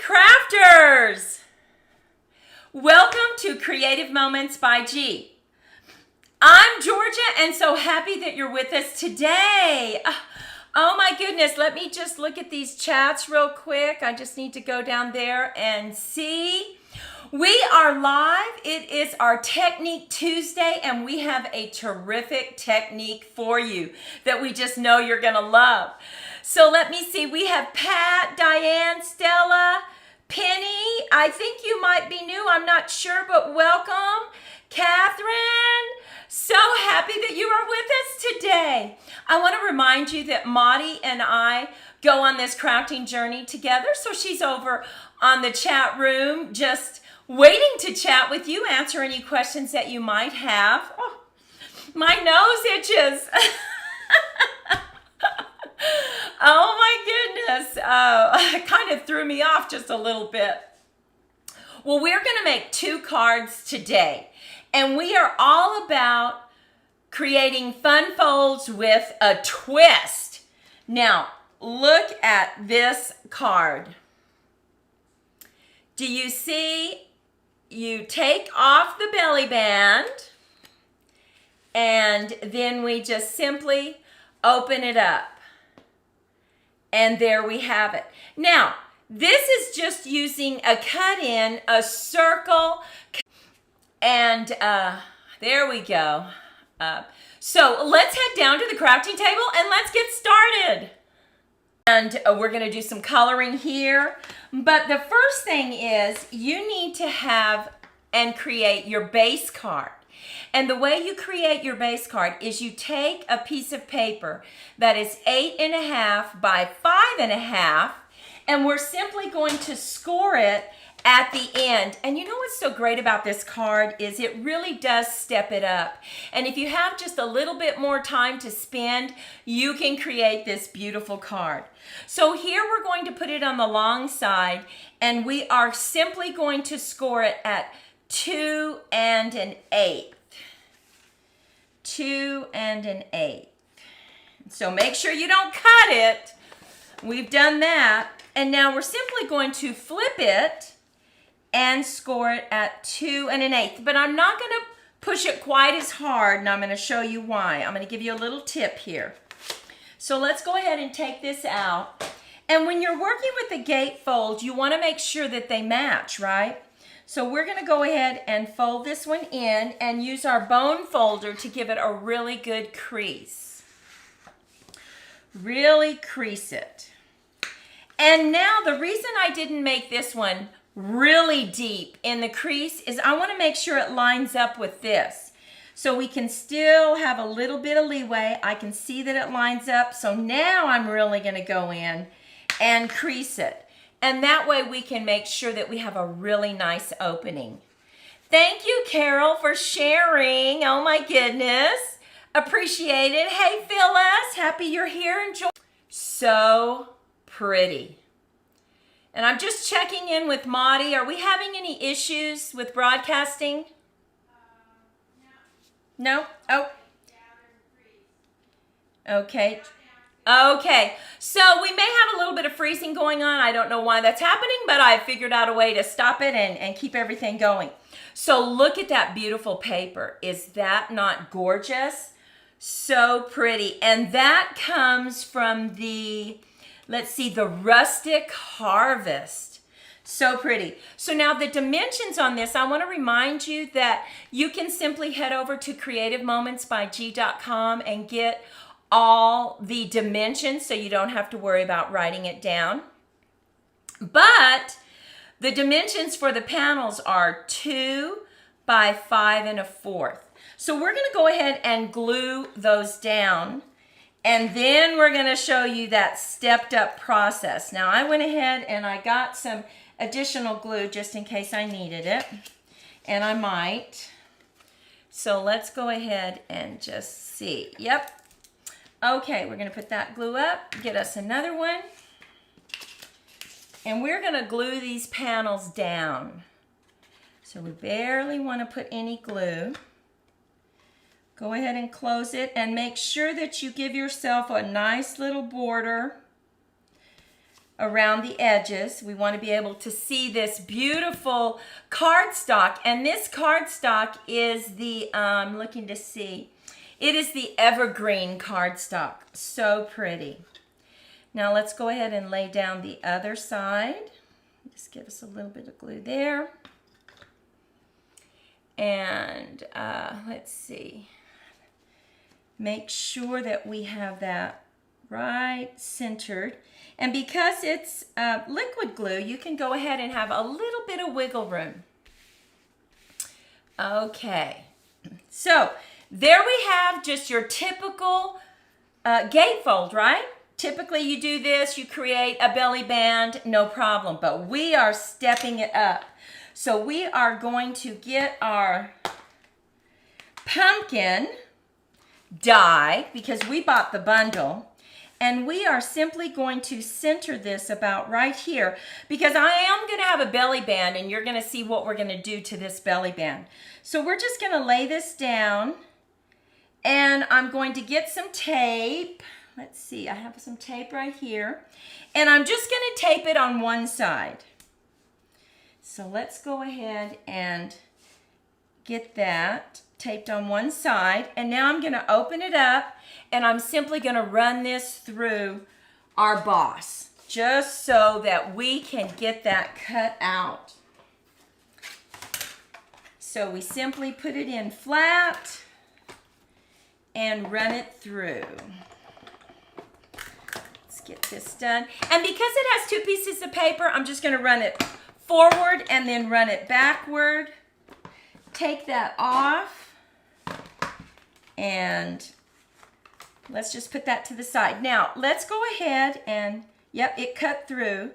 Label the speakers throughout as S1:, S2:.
S1: Crafters! Welcome to Creative Moments by G. I'm Georgia and so happy that you're with us today. Oh my goodness, let me just look at these chats real quick. I just need to go down there and see. We are live. It is our Technique Tuesday and we have a terrific technique for you that we just know you're going to love. So let me see. We have Pat, Diane, Stella, Penny. I think you might be new. I'm not sure, but welcome. Catherine, so happy that you are with us today. I want to remind you that Maudie and I go on this crafting journey together. So she's over on the chat room just waiting to chat with you, answer any questions that you might have. Oh, my nose itches. Oh my goodness. It kind of threw me off just a little bit. Well, we're going to make 2 cards today, and we are all about creating fun folds with a twist. Now, look at this card. Do you see? You take off the belly band, and then we just simply open it up. And there we have it. Now, this is just using a cut-in, a circle, and there we go. So let's head down to the crafting table and let's get started. And we're going to do some coloring here. But the first thing is you need to have and create your base card. And the way you create your base card is you take a piece of paper that is 8.5 by 5.5, and we're simply going to score it at the end. And you know what's so great about this card is it really does step it up. And if you have just a little bit more time to spend, you can create this beautiful card. So here we're going to put it on the long side, and we are simply going to score it at 2 1/8. 2 1/8. So make sure you don't cut it. We've done that. And now we're simply going to flip it and score it at 2 1/8. But I'm not going to push it quite as hard, and I'm going to show you why. I'm going to give you a little tip here. So let's go ahead and take this out. And when you're working with the gatefold, you want to make sure that they match, right? So we're going to go ahead and fold this one in and use our bone folder to give it a really good crease. Really crease it. And now the reason I didn't make this one really deep in the crease is I want to make sure it lines up with this. So we can still have a little bit of leeway. I can see that it lines up. So now I'm really going to go in and crease it. And that way we can make sure that we have a really nice opening. Thank you, Carol, for sharing. Oh my goodness. Appreciate it. Hey, Phyllis, happy you're here. Enjoy. So pretty. And I'm just checking in with Maudie. Are we having any issues with broadcasting? No? Oh. Okay. Okay, so we may have a little bit of freezing going on. I don't know why that's happening, but I figured out a way to stop it and keep everything going. So look at that beautiful paper. Is that not gorgeous? So pretty. And that comes from the, let's see, the Rustic Harvest. So pretty. So now the dimensions on this, I want to remind you that you can simply head over to creativemomentsbyg.com and get all the dimensions so you don't have to worry about writing it down. But the dimensions for the panels are 2 by 5 1/4. So we're going to go ahead and glue those down, and then we're going to show you that stepped up process. Now I went ahead and I got some additional glue just in case I needed it, and I might. So let's go ahead and just see. Yep. Okay, we're going to put that glue up, get us another one, and we're going to glue these panels down. So we barely want to put any glue. Go ahead and close it and make sure that you give yourself a nice little border around the edges. We want to be able to see this beautiful cardstock. And this cardstock is the, I'm looking to see, it is the evergreen cardstock. So pretty. Now let's go ahead and lay down the other side. Just give us a little bit of glue there. And let's see. Make sure that we have that right centered. And because it's liquid glue, you can go ahead and have a little bit of wiggle room. Okay. So there we have just your typical gatefold, right? Typically you do this, you create a belly band, no problem. But we are stepping it up. So we are going to get our pumpkin die, because we bought the bundle, and we are simply going to center this about right here, because I am going to have a belly band, and you're going to see what we're going to do to this belly band. So we're just going to lay this down, and I'm going to get some tape. Let's see, I have some tape right here, and I'm just going to tape it on one side. So let's go ahead and get that taped on one side. And now I'm going to open it up, and I'm simply going to run this through our boss, just so that we can get that cut out. So we simply put it in flat and run it through. Let's get this done. And because it has two pieces of paper, I'm just going to run it forward and then run it backward. Take that off, and let's just put that to the side. Now let's go ahead and, yep, it cut through.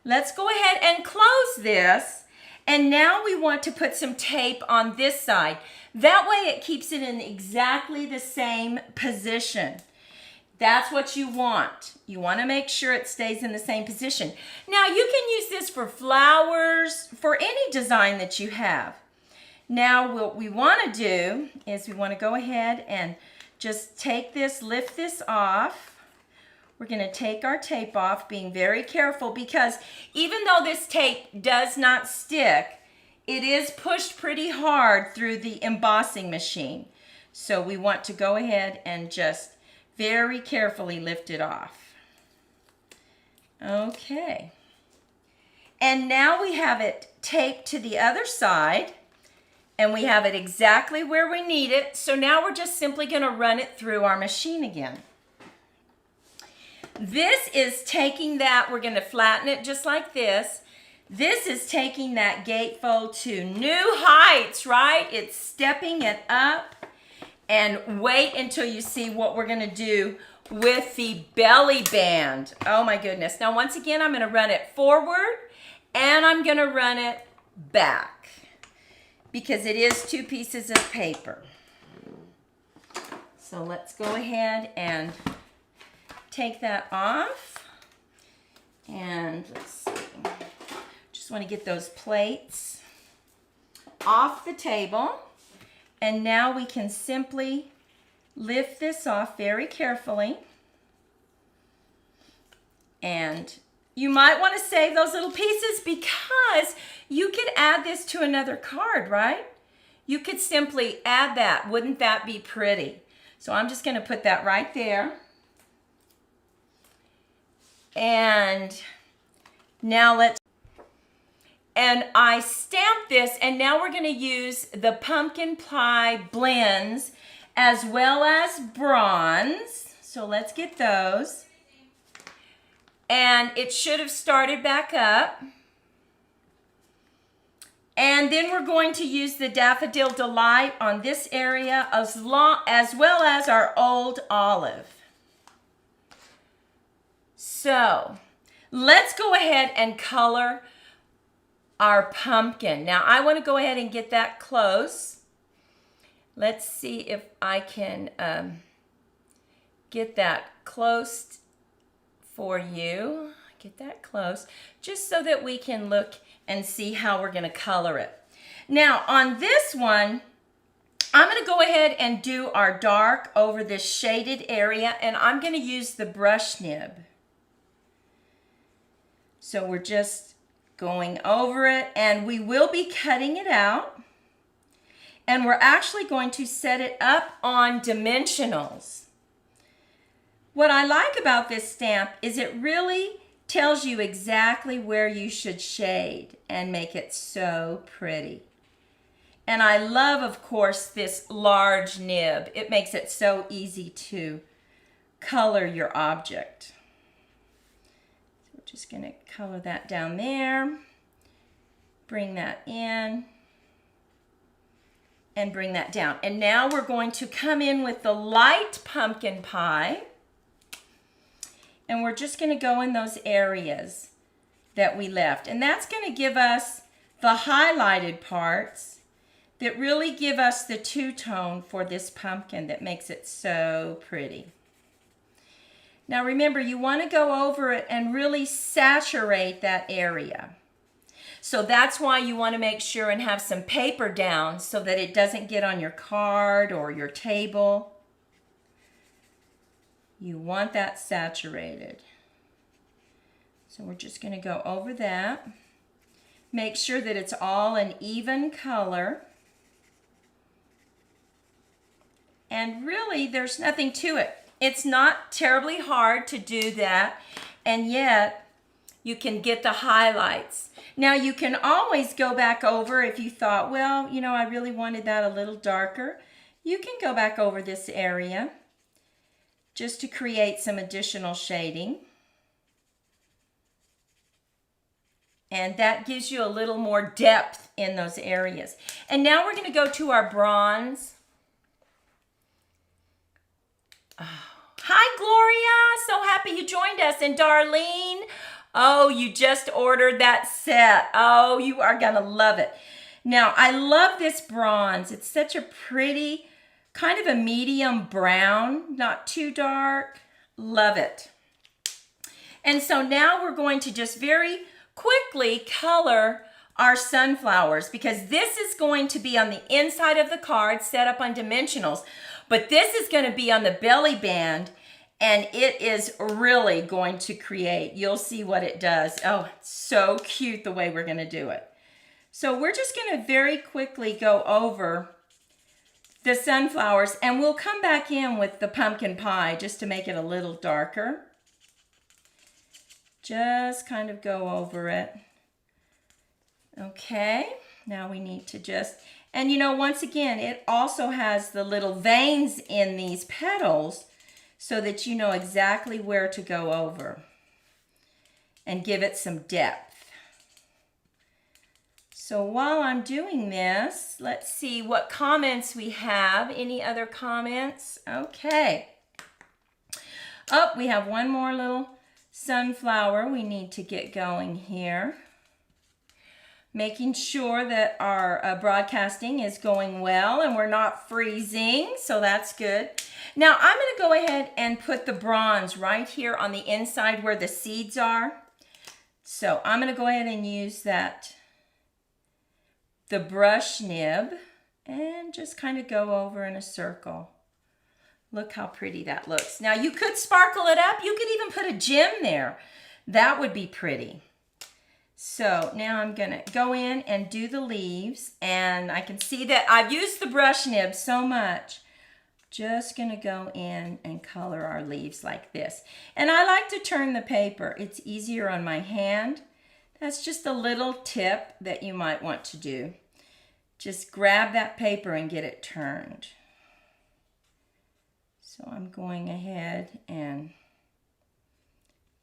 S1: Let's go ahead and close this, and now we want to put some tape on this side. That way it keeps it in exactly the same position. That's what you want. You want to make sure it stays in the same position. Now you can use this for flowers, for any design that you have. Now what we want to do is we want to go ahead and just take this, lift this off. We're going to take our tape off, being very careful, because even though this tape does not stick, it is pushed pretty hard through the embossing machine. So we want to go ahead and just very carefully lift it off. Okay. And now we have it taped to the other side, and we have it exactly where we need it. So now we're just simply going to run it through our machine again. This is taking that, we're going to flatten it just like this. This is taking that gatefold to new heights, right? It's stepping it up. And wait until you see what we're going to do with the belly band. Oh my goodness. Now once again, I'm going to run it forward, and I'm going to run it back, because it is two pieces of paper. So let's go ahead and take that off. And let's see. Just want to get those plates off the table. And now we can simply lift this off very carefully. And you might want to save those little pieces, because you could add this to another card, right? You could simply add that. Wouldn't that be pretty? So I'm just going to put that right there. And now and I stamped this, and now we're going to use the pumpkin pie blends as well as bronze. So let's get those. And it should have started back up. And then we're going to use the Daffodil Delight on this area, as well as our Old Olive. So let's go ahead and color our pumpkin. Now I want to go ahead and get that close. Let's see if I can get that close for you. Get that close, just so that we can look and see how we're going to color it. Now on this one, I'm going to go ahead and do our dark over this shaded area, and I'm going to use the brush nib. So we're just going over it, and we will be cutting it out. And we're actually going to set it up on dimensionals. What I like about this stamp is it really tells you exactly where you should shade and make it so pretty. And I love, of course, this large nib. It makes it so easy to color your object. So we're just going to color that down there, bring that in, and bring that down. And now we're going to come in with the light pumpkin pie. And we're just going to go in those areas that we left. And that's going to give us the highlighted parts that really give us the two-tone for this pumpkin that makes it so pretty. Now remember, you want to go over it and really saturate that area. So that's why you want to make sure and have some paper down so that it doesn't get on your card or your table. You want that saturated. So we're just going to go over that. Make sure that it's all an even color. And really, there's nothing to it. It's not terribly hard to do that, and yet you can get the highlights. Now you can always go back over if you thought, well, you know, I really wanted that a little darker. You can go back over this area just to create some additional shading. And that gives you a little more depth in those areas. And now we're going to go to our bronze. Oh. Hi, Gloria. So happy you joined us. And Darlene, oh, you just ordered that set. Oh, you are going to love it. Now, I love this bronze. It's such a pretty, kind of a medium brown, not too dark. Love it. And so now we're going to just very quickly color our sunflowers, because this is going to be on the inside of the card set up on dimensionals, but this is going to be on the belly band, and it is really going to create, you'll see what it does. Oh, it's so cute the way we're going to do it. So we're just going to very quickly go over the sunflowers, and we'll come back in with the pumpkin pie just to make it a little darker. Just kind of go over it. Okay, now we need to just, and you know, once again, it also has the little veins in these petals so that you know exactly where to go over and give it some depth. So while I'm doing this, let's see what comments we have. Any other comments? Okay. Oh, we have one more little sunflower we need to get going here. Making sure that our broadcasting is going well and we're not freezing, so that's good. Now I'm going to go ahead and put the bronze right here on the inside where the seeds are. So I'm going to go ahead and use the brush nib and just kind of go over in a circle. Look how pretty that looks. Now you could sparkle it up. You could even put a gem there. That would be pretty. So now I'm going to go in and do the leaves, and I can see that I've used the brush nib so much. Just going to go in and color our leaves like this. And I like to turn the paper. It's easier on my hand. That's just a little tip that you might want to do. Just grab that paper and get it turned. So I'm going ahead and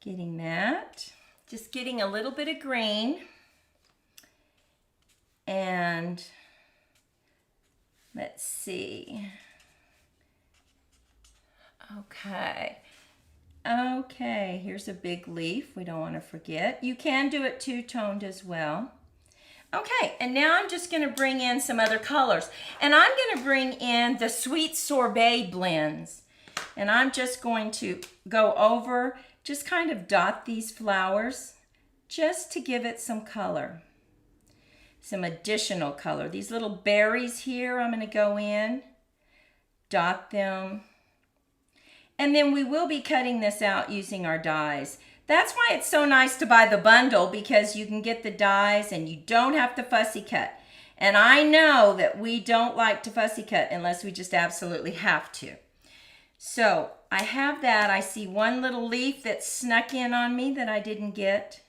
S1: getting that. Just getting a little bit of green. And let's see. Okay, here's a big leaf. We don't want to forget. You can do it two-toned as well. Okay, and now I'm just going to bring in some other colors. And I'm going to bring in the Sweet Sorbet blends. And I'm just going to go over, just kind of dot these flowers just to give it some color. Some additional color. These little berries here, I'm going to go in, dot them. And then we will be cutting this out using our dies. That's why it's so nice to buy the bundle, because you can get the dies and you don't have to fussy cut. And I know that we don't like to fussy cut unless we just absolutely have to. So I have that. I see one little leaf that snuck in on me that I didn't get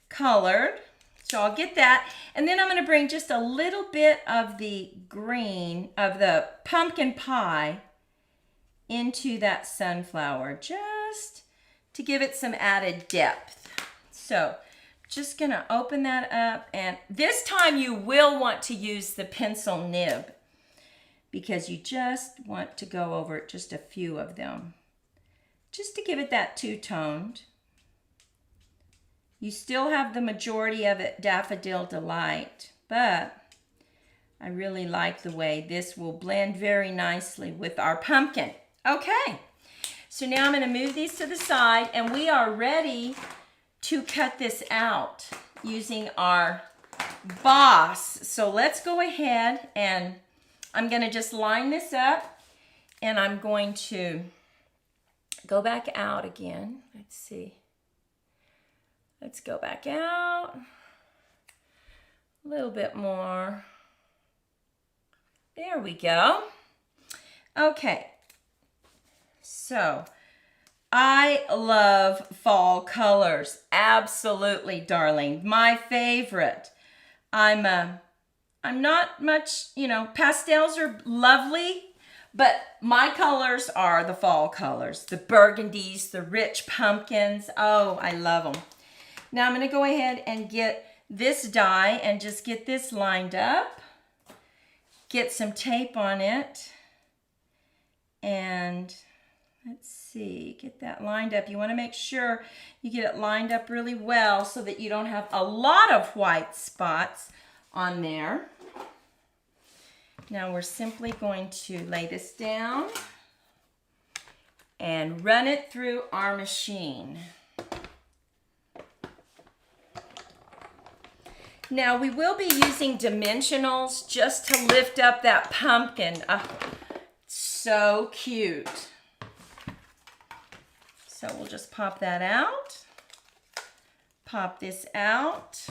S1: colored. So I'll get that. And then I'm going to bring just a little bit of the green of the pumpkin pie into that sunflower, just to give it some added depth. So just going to open that up, and this time you will want to use the pencil nib because you just want to go over just a few of them just to give it that two-toned. You still have the majority of it Daffodil Delight, but I really like the way this will blend very nicely with our pumpkin. Okay, so now I'm going to move these to the side, and we are ready to cut this out using our Boss. So let's go ahead, and I'm going to just line this up, and I'm going to go back out again. Let's see. Let's go back out a little bit more. There we go. Okay, so I love fall colors. Absolutely, darling. My favorite. I'm not much, pastels are lovely, but my colors are the fall colors. The burgundies, the rich pumpkins. Oh, I love them. Now I'm going to go ahead and get this die and just get this lined up. Get some tape on it. And let's see, get that lined up. You want to make sure you get it lined up really well so that you don't have a lot of white spots on there. Now we're simply going to lay this down and run it through our machine. Now we will be using dimensionals just to lift up that pumpkin. Oh, so cute. So we'll just pop that out. Pop this out.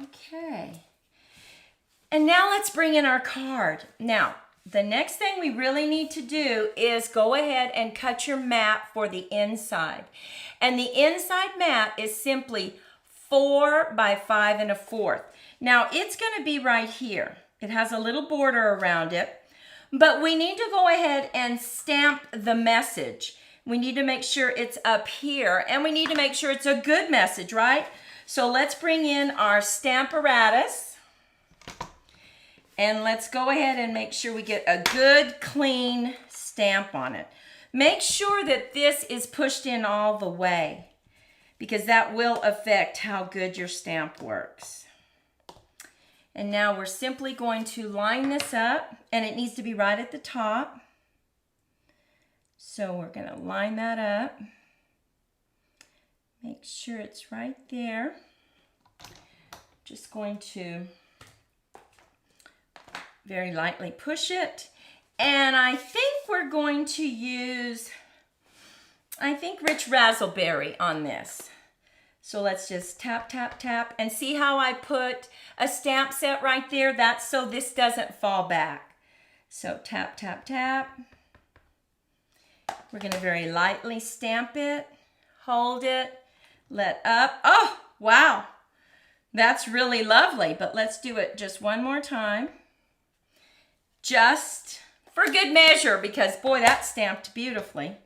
S1: Okay. And now let's bring in our card. Now, the next thing we really need to do is go ahead and cut your mat for the inside. And the inside mat is simply 4 by 5 1/4. Now, it's going to be right here. It has a little border around it. But we need to go ahead and stamp the message. We need to make sure it's up here. And we need to make sure it's a good message, right? So let's bring in our Stamparatus. And let's go ahead and make sure we get a good, clean stamp on it. Make sure that this is pushed in all the way, because that will affect how good your stamp works. And now we're simply going to line this up, and it needs to be right at the top. So we're going to line that up. Make sure it's right there. Just going to very lightly push it. And I think we're going to use, Rich Razzleberry on this. So let's just tap, tap, tap. And see how I put a stamp set right there? That's so this doesn't fall back. So tap, tap, tap. We're going to very lightly stamp it. Hold it. Let up. Oh, wow. That's really lovely. But let's do it just one more time. Just for good measure, because boy, that stamped beautifully.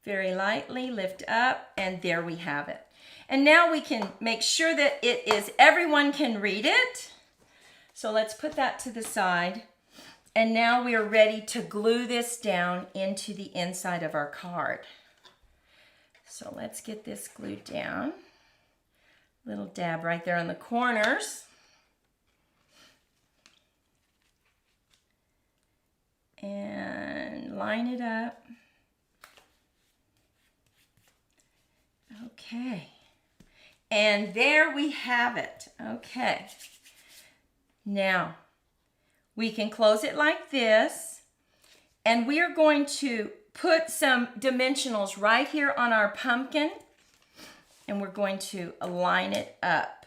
S1: Very lightly lift up, and there we have it. And now we can make sure that it is, everyone can read it. So let's put that to the side. And now we are ready to glue this down into the inside of our card. So let's get this glued down. Little dab right there on the corners. And line it up. Okay. And there we have it. Okay. Now, we can close it like this. And we are going to put some dimensionals right here on our pumpkin, and we're going to line it up.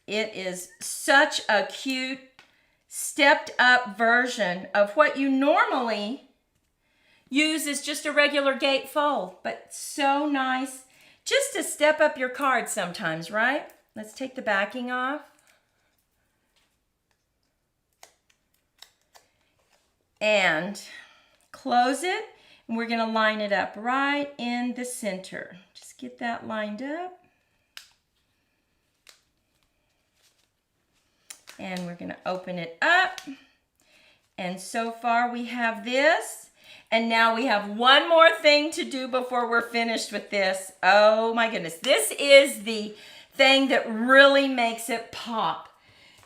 S1: It is such a cute, stepped up version of what you normally use as just a regular gatefold, but so nice just to step up your card sometimes, right? Let's take the backing off. And close it, and we're going to line it up right in the center. Just get that lined up. And we're going to open it up. And so far we have this. And now we have one more thing to do before we're finished with this. Oh my goodness. This is the thing that really makes it pop.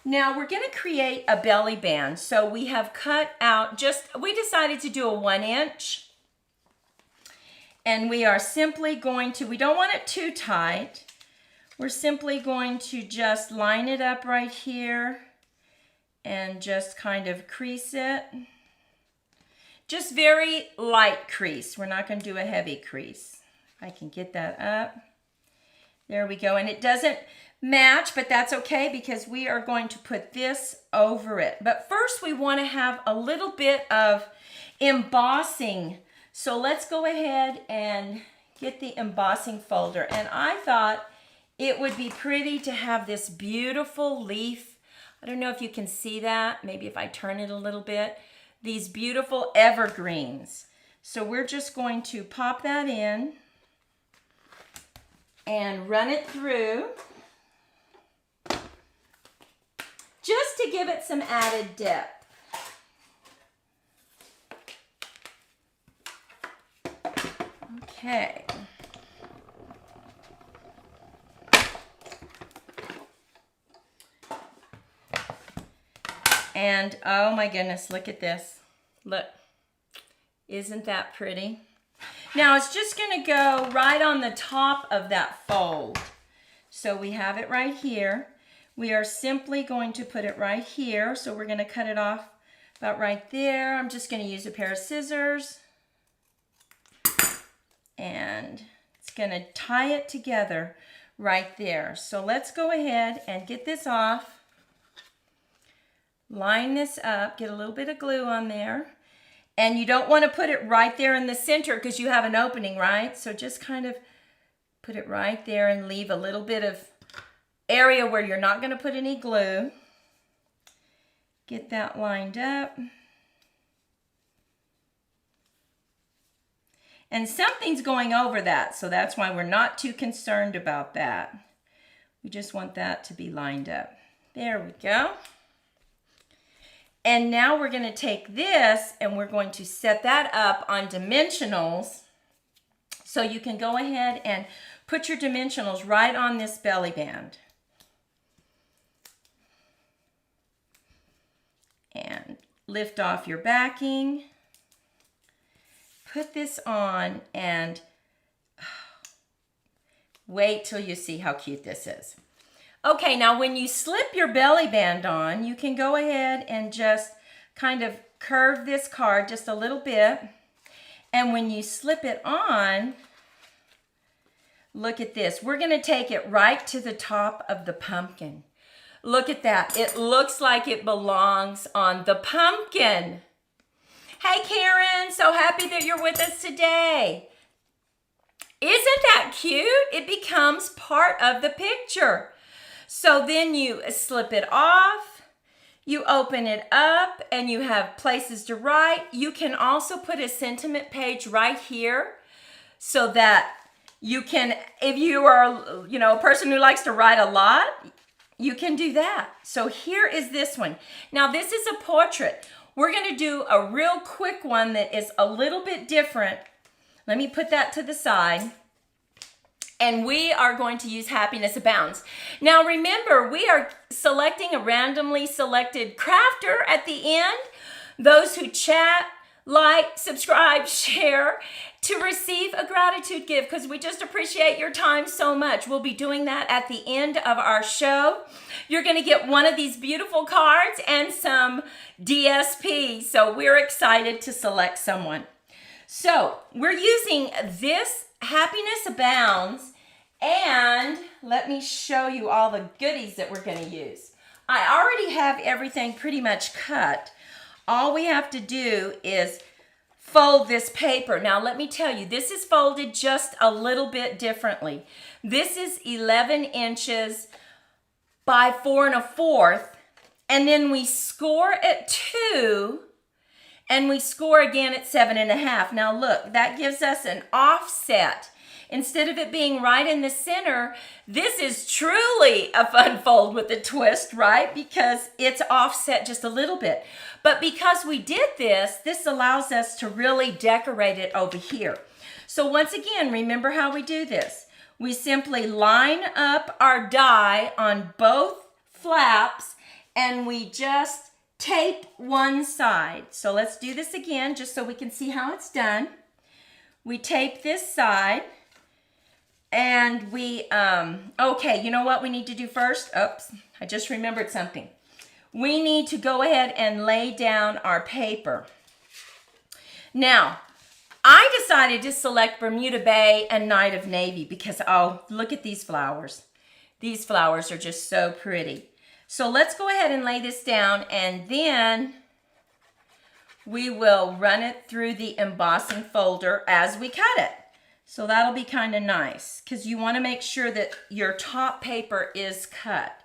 S1: Now we're going to create a belly band. So we have cut out we decided to do a 1 inch. And we are simply going to, we don't want it too tight. We're simply going to just line it up right here and just kind of crease it. Just very light crease. We're not going to do a heavy crease. If I can get that up. There we go. And it doesn't match, but that's okay because we are going to put this over it. But first we want to have a little bit of embossing. So let's go ahead and get the embossing folder. And I thought it would be pretty to have this beautiful leaf. I don't know if you can see that. Maybe if I turn it a little bit. These beautiful evergreens. So we're just going to pop that in and run it through just to give it some added depth. Okay. And oh my goodness, look at this. Look, isn't that pretty? Now it's just going to go right on the top of that fold. So we have it right here. We are simply going to put it right here. So we're going to cut it off about right there. I'm just going to use a pair of scissors. And it's going to tie it together right there. So let's go ahead and get this off. Line this up. Get a little bit of glue on there. And you don't want to put it right there in the center because you have an opening, right? So just kind of put it right there and leave a little bit of area where you're not going to put any glue. Get that lined up. And something's going over that, so that's why we're not too concerned about that. We just want that to be lined up. There we go. And now we're going to take this and we're going to set that up on dimensionals. So you can go ahead and put your dimensionals right on this belly band. And lift off your backing. Put this on and wait till you see how cute this is. Okay, now when you slip your belly band on, you can go ahead and just kind of curve this card just a little bit. And when you slip it on, look at this. We're going to take it right to the top of the pumpkin. Look at that. It looks like it belongs on the pumpkin. Hey, Karen, so happy that you're with us today. Isn't that cute? It becomes part of the picture. So then you slip it off, you open it up, and you have places to write. You can also put a sentiment page right here so that you can, if you are, a person who likes to write a lot, you can do that. So here is this one. Now this is a portrait. We're going to do a real quick one that is a little bit different. Let me put that to the side. And we are going to use Happiness Abounds. Now remember, we are selecting a randomly selected crafter at the end. Those who chat, like, subscribe, share, to receive a gratitude gift because we just appreciate your time so much. We'll be doing that at the end of our show. You're going to get one of these beautiful cards and some DSP. So we're excited to select someone. So we're using this Happiness Abounds, and let me show you all the goodies that we're going to use. I already have everything pretty much cut. All we have to do is fold this paper. Now let me tell you, this is folded just a little bit differently. This is 11 inches by 4 1/4, and then we score at 2, and we score again at 7 1/2. Now look, that gives us an offset. Instead of it being right in the center, this is truly a fun fold with a twist, right? Because it's offset just a little bit. But because we did this, this allows us to really decorate it over here. So once again, remember how we do this. We simply line up our die on both flaps, and we just tape one side. So let's do this again just so we can see how it's done. We tape this side. And we, okay, you know what we need to do first? Oops, I just remembered something. We need to go ahead and lay down our paper. Now, I decided to select Bermuda Bay and Night of Navy because, oh, look at these flowers. These flowers are just so pretty. So let's go ahead and lay this down, and then we will run it through the embossing folder as we cut it. So that'll be kind of nice because you want to make sure that your top paper is cut.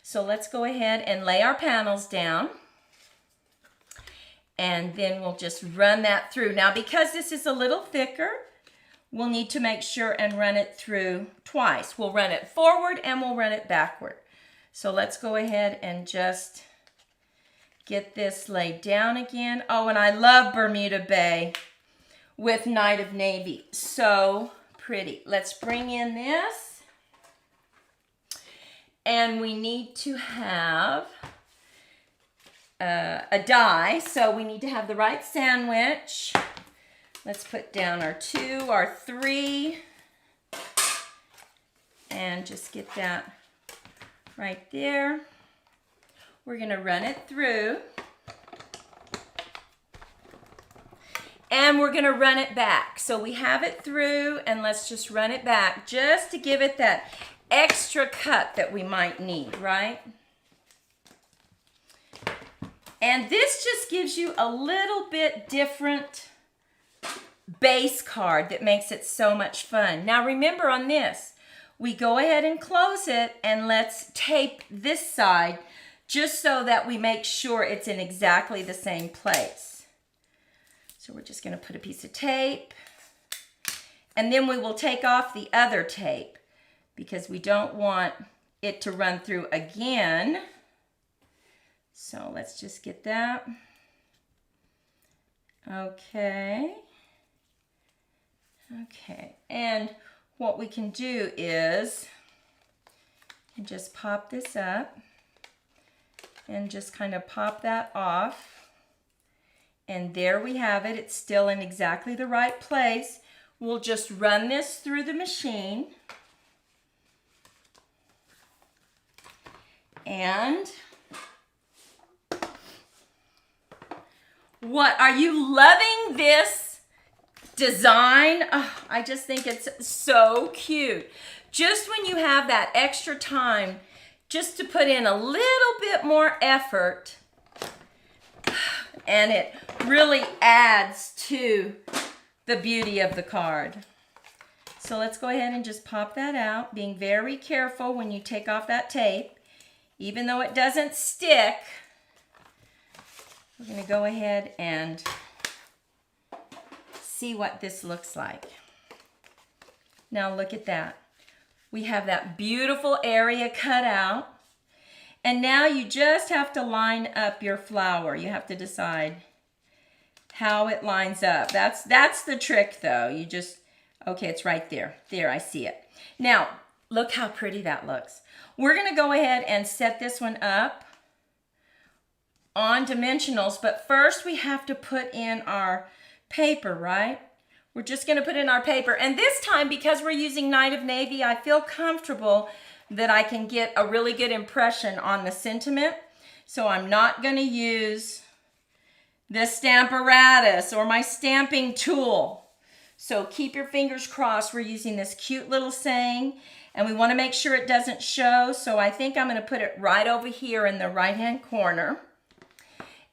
S1: So let's go ahead and lay our panels down. And then we'll just run that through. Now because this is a little thicker, we'll need to make sure and run it through twice. We'll run it forward and we'll run it backward. So let's go ahead and just get this laid down again. Oh, and I love Bermuda Bay with Night of Navy. So pretty. Let's bring in this. And we need to have a die. So we need to have the right sandwich. Let's put down our 2, our 3. And just get that right there. We're going to run it through. And we're going to run it back. So we have it through, and let's just run it back just to give it that extra cut that we might need, right? And this just gives you a little bit different base card that makes it so much fun. Now remember on this, we go ahead and close it, and let's tape this side just so that we make sure it's in exactly the same place. So we're just going to put a piece of tape, and then we will take off the other tape because we don't want it to run through again. So let's just get that. Okay. Okay. And what we can do is just pop this up and just kind of pop that off. And there we have it. It's still in exactly the right place. We'll just run this through the machine. And what, are you loving this design? Oh, I just think it's so cute. Just when you have that extra time just to put in a little bit more effort, and it really adds to the beauty of the card. So let's go ahead and just pop that out, being very careful when you take off that tape. Even though it doesn't stick, we're going to go ahead and see what this looks like. Now look at that. We have that beautiful area cut out. And now you just have to line up your flower. You have to decide how it lines up. That's the trick though. You just, okay, it's right there. There, I see it. Now, look how pretty that looks. We're going to go ahead and set this one up on dimensionals, but first we have to put in our paper, right? We're just going to put in our paper. And this time, because we're using Night of Navy, I feel comfortable that I can get a really good impression on the sentiment. So I'm not going to use the Stamparatus or my stamping tool. So keep your fingers crossed. We're using this cute little saying, and we want to make sure it doesn't show. So I think I'm going to put it right over here in the right-hand corner.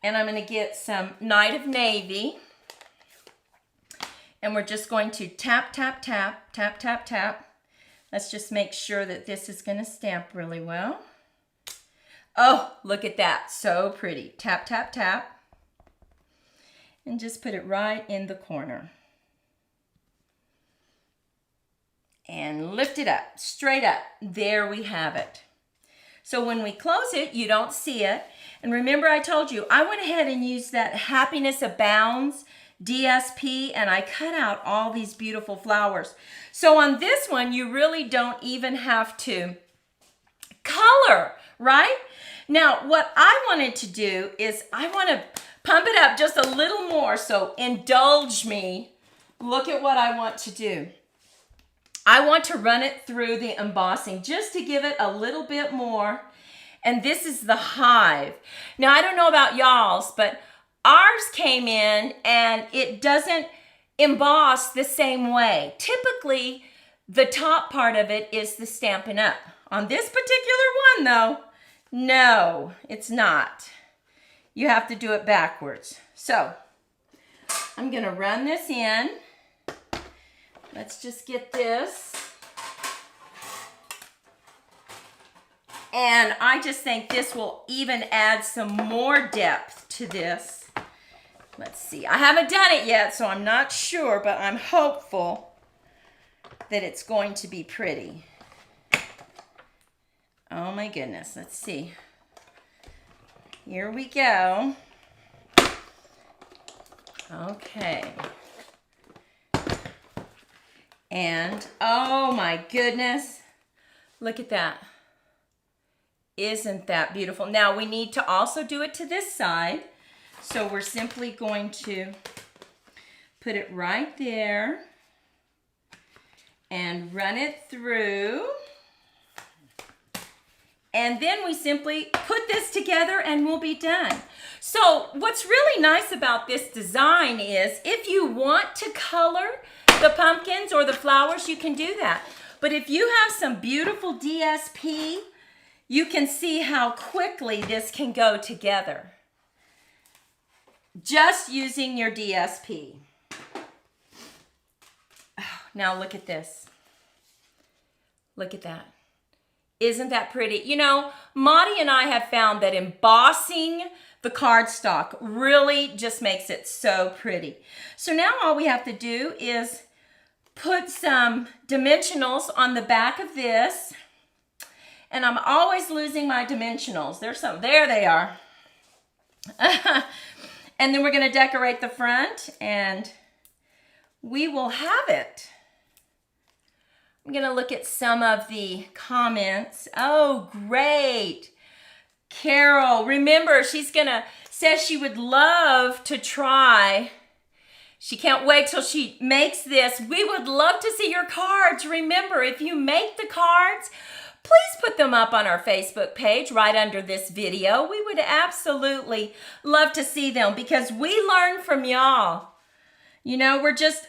S1: And I'm going to get some Night of Navy. And we're just going to tap, tap, tap, tap, tap, tap. Let's just make sure that this is going to stamp really well. Oh, look at that. So pretty. Tap, tap, tap. And just put it right in the corner. And lift it up, straight up. There we have it. So when we close it, you don't see it. And remember I told you, I went ahead and used that Happiness Abounds DSP, and I cut out all these beautiful flowers. So on this one, you really don't even have to color, right? Now, what I wanted to do is I want to pump it up just a little more, so indulge me. Look at what I want to do. I want to run it through the embossing just to give it a little bit more. And this is the Hive. Now, I don't know about y'all's, but ours came in and it doesn't emboss the same way. Typically, the top part of it is the Stampin' Up. On this particular one, though, no, it's not. You have to do it backwards. So, I'm going to run this in. Let's just get this. And I just think this will even add some more depth to this. Let's see. I haven't done it yet, so I'm not sure, but I'm hopeful that it's going to be pretty. Oh my goodness. Let's see. Here we go. Okay. And, oh my goodness, look at that. Isn't that beautiful? Now we need to also do it to this side. So we're simply going to put it right there and run it through. And then we simply put this together and we'll be done. So what's really nice about this design is if you want to color the pumpkins or the flowers, you can do that. But if you have some beautiful DSP, you can see how quickly this can go together. Just using your DSP. Oh, now look at this. Look at that. Isn't that pretty? You know, Maudie and I have found that embossing the cardstock really just makes it so pretty. So now all we have to do is put some dimensionals on the back of this. And I'm always losing my dimensionals. There's some, there they are. And then we're going to decorate the front and we will have it. I'm going to look at some of the comments. Oh, great. Carol, remember, says she would love to try. She can't wait till she makes this. We would love to see your cards. Remember, if you make the cards, please put them up on our Facebook page right under this video. We would absolutely love to see them because we learn from y'all. You know,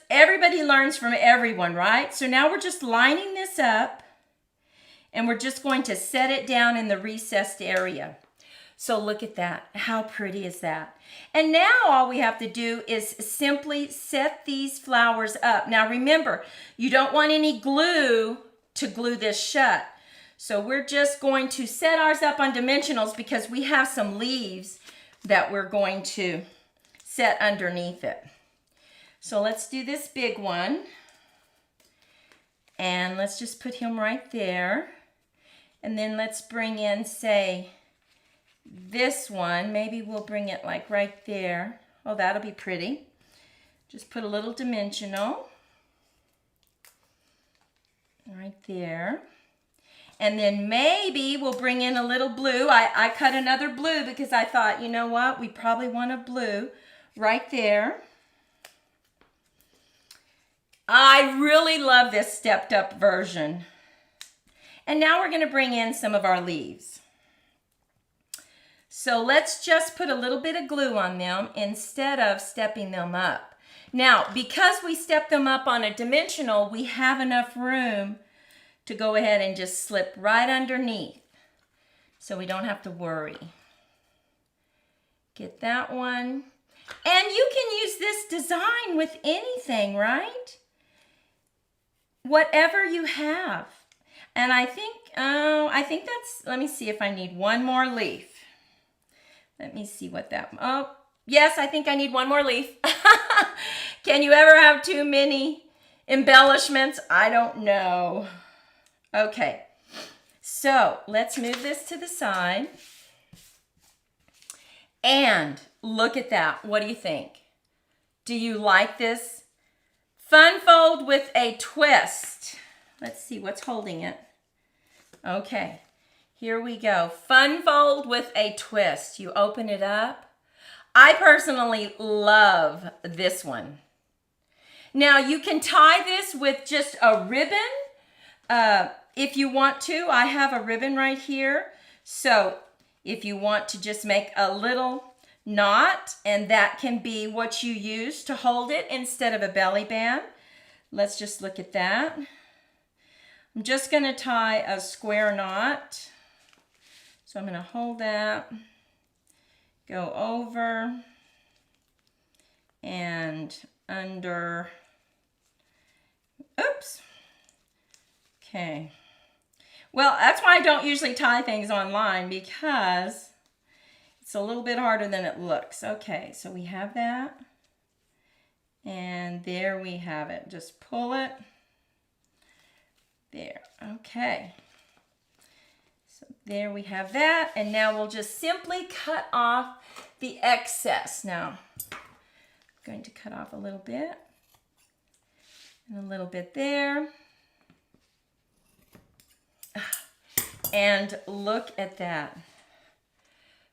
S1: everybody learns from everyone, right? So now we're just lining this up and we're just going to set it down in the recessed area. So look at that. How pretty is that? And now all we have to do is simply set these flowers up. Now remember, you don't want any glue to glue this shut. So we're just going to set ours up on dimensionals because we have some leaves that we're going to set underneath it. So let's do this big one. And let's just put him right there. And then let's bring in, say, this one. Maybe we'll bring it like right there. Oh, that'll be pretty. Just put a little dimensional right there. And then maybe we'll bring in a little blue. I cut another blue because I thought, you know what? We probably want a blue right there. I really love this stepped up version. And now we're going to bring in some of our leaves. So let's just put a little bit of glue on them instead of stepping them up. Now, because we step them up on a dimensional, we have enough room to go ahead and just slip right underneath so we don't have to worry. Get that one. And you can use this design with anything, right? Whatever you have. And I think that's, let me see if I need one more leaf. Let me see what that, oh, yes, I think I need one more leaf. Can you ever have too many embellishments? I don't know. Okay, so let's move this to the side. And look at that. What do you think? Do you like this? Fun fold with a twist. Let's see what's holding it. Okay, here we go. Fun fold with a twist. You open it up. I personally love this one. Now you can tie this with just a ribbon if you want to. I have a ribbon right here. So if you want to just make a little knot, and that can be what you use to hold it instead of a belly band. Let's just look at that. I'm just going to tie a square knot. So I'm going to hold that, go over and under. Oops. Okay. Well, that's why I don't usually tie things online, because it's a little bit harder than it looks. Okay, so we have that. And there we have it. Just pull it. There. Okay. So there we have that. And now we'll just simply cut off the excess. Now, I'm going to cut off a little bit. And a little bit there. And look at that.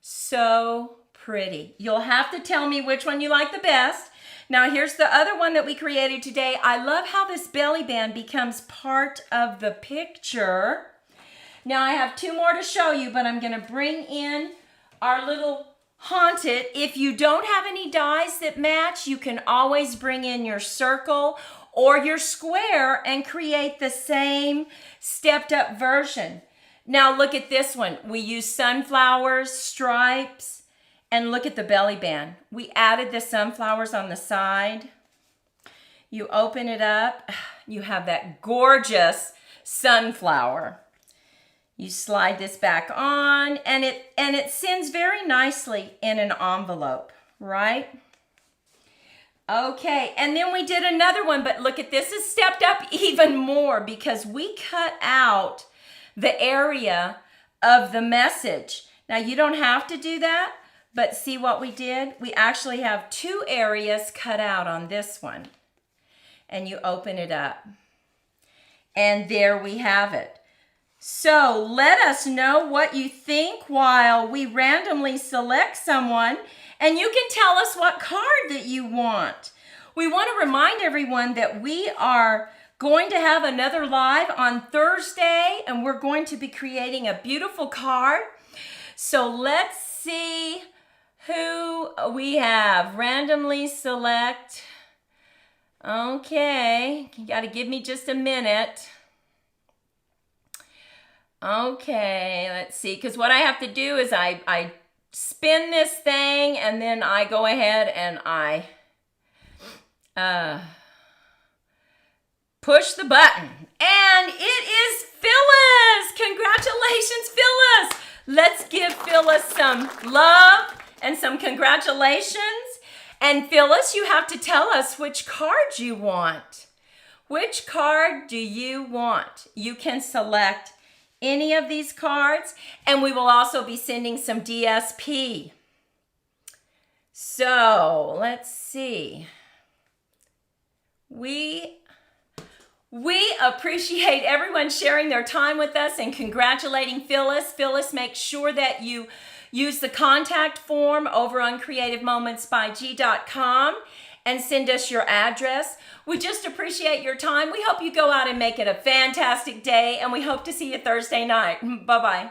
S1: So pretty. You'll have to tell me which one you like the best. Now here's the other one that we created today. I love how this belly band becomes part of the picture. Now I have two more to show you, but I'm going to bring in our little haunted. If you don't have any dies that match, you can always bring in your circle or your square and create the same stepped up version. Now look at this one. We use sunflowers, stripes, and look at the belly band. We added the sunflowers on the side. You open it up, you have that gorgeous sunflower. You slide this back on, and it sits very nicely in an envelope, right? Okay, and then we did another one, but look at this is stepped up even more because we cut out the area of the message. Now you don't have to do that, but see what we did? We actually have two areas cut out on this one. And you open it up. And there we have it. So let us know what you think while we randomly select someone, and you can tell us what card that you want. We want to remind everyone that we are going to have another live on Thursday, and we're going to be creating a beautiful card. So let's see who we have. Randomly select. Okay, you got to give me just a minute. Okay, let's see, because what I have to do is I spin this thing, and then I go ahead and I push the button. And it is Phyllis! Congratulations, Phyllis! Let's give Phyllis some love and some congratulations. And Phyllis, you have to tell us which card you want. Which card do you want? You can select any of these cards, and we will also be sending some DSP. So let's see. We appreciate everyone sharing their time with us and congratulating Phyllis. Phyllis, make sure that you use the contact form over on creativemomentsbyg.com. and send us your address. We just appreciate your time. We hope you go out and make it a fantastic day, and we hope to see you Thursday night. Bye-bye.